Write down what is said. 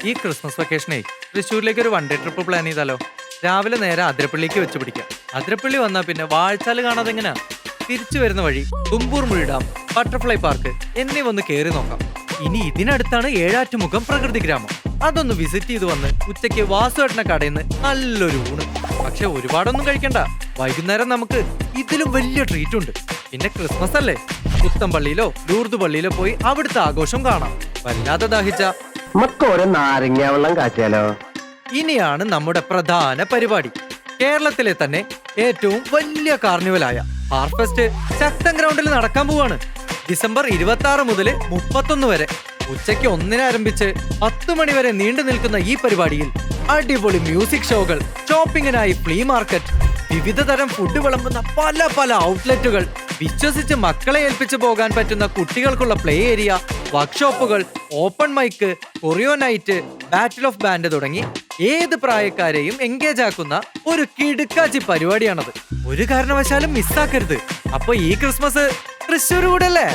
ഈ ക്രിസ്മസ് വെക്കേഷനേ തൃശ്ശൂരിലേക്ക് ഒരു 1 day trip plan ചെയ്താലോ? രാവിലെ നേരെ അതിരപ്പള്ളിക്ക് വെച്ച് പിടിക്കാം. അതിരപ്പള്ളി വന്നാൽ പിന്നെ വാഴച്ചാല് കാണാതെ എങ്ങനെയാ? തിരിച്ചു വരുന്ന വഴി Thumboor Muzhi dam, butterfly park എന്നിവ ഒന്ന് കയറി നോക്കാം. ഇനി ഇതിനടുത്താണ് ഏഴാറ്റുമുഖം പ്രകൃതി ഗ്രാമം. അതൊന്ന് വിസിറ്റ് ചെയ്ത് വന്ന് ഉച്ചയ്ക്ക് വാസുവേട്ടന കടയിൽ നിന്ന് നല്ലൊരു ഊണ്. പക്ഷെ ഒരുപാടൊന്നും കഴിക്കണ്ട. വൈകുന്നേരം നമുക്ക് ഇതിലും വലിയ ട്രീറ്റ് ഉണ്ട്. പിന്നെ ക്രിസ്മസ് അല്ലേ, പുത്തമ്പള്ളിയിലോ ലൂർദ് പള്ളിയിലോ പോയി അവിടുത്തെ ആഘോഷം കാണാം. വല്ലാതെ ദാഹിച്ച നമുക്കൊരു നാരങ്ങ വെള്ളം കാറ്റിയാലോ? ഇനിയാണ് നമ്മുടെ പ്രധാന പരിപാടി. കേരളത്തിലെ തന്നെ ഏറ്റവും വലിയ കാർണിവലായ ഹാർഫെസ്റ്റ് ശക്തൻ ഗ്രൗണ്ടിൽ നടക്കാൻ പോവാണ്. ഡിസംബർ 26 മുതൽ 31 വരെ ഉച്ചയ്ക്ക് 1 ആരംഭിച്ച് 10 മണി വരെ നീണ്ടു നിൽക്കുന്ന ഈ പരിപാടിയിൽ അടിപൊളി മ്യൂസിക് ഷോകൾ, ഷോപ്പിങ്ങിനായി ഫ്ലീ മാർക്കറ്റ്, വിവിധ തരം ഫുഡ് വിളമ്പുന്ന പല പല ഔട്ട്ലെറ്റുകൾ, വിശ്വസിച്ച് മക്കളെ ഏൽപ്പിച്ചു പോകാൻ പറ്റുന്ന കുട്ടികൾക്കുള്ള പ്ലേ ഏരിയ, വർക്ക്ഷോപ്പുകൾ, open mic, choreo night, battle of band തുടങ്ങി ഏത് പ്രായക്കാരെയും എൻഗേജ് ആക്കുന്ന ഒരു കിടുക്കാച്ചി പരിപാടിയാണത്. ഒരു കാരണവശാലും മിസ്സാക്കരുത്. അപ്പൊ ഈ ക്രിസ്മസ് തൃശ്ശൂർ കൂടെ അല്ലേ?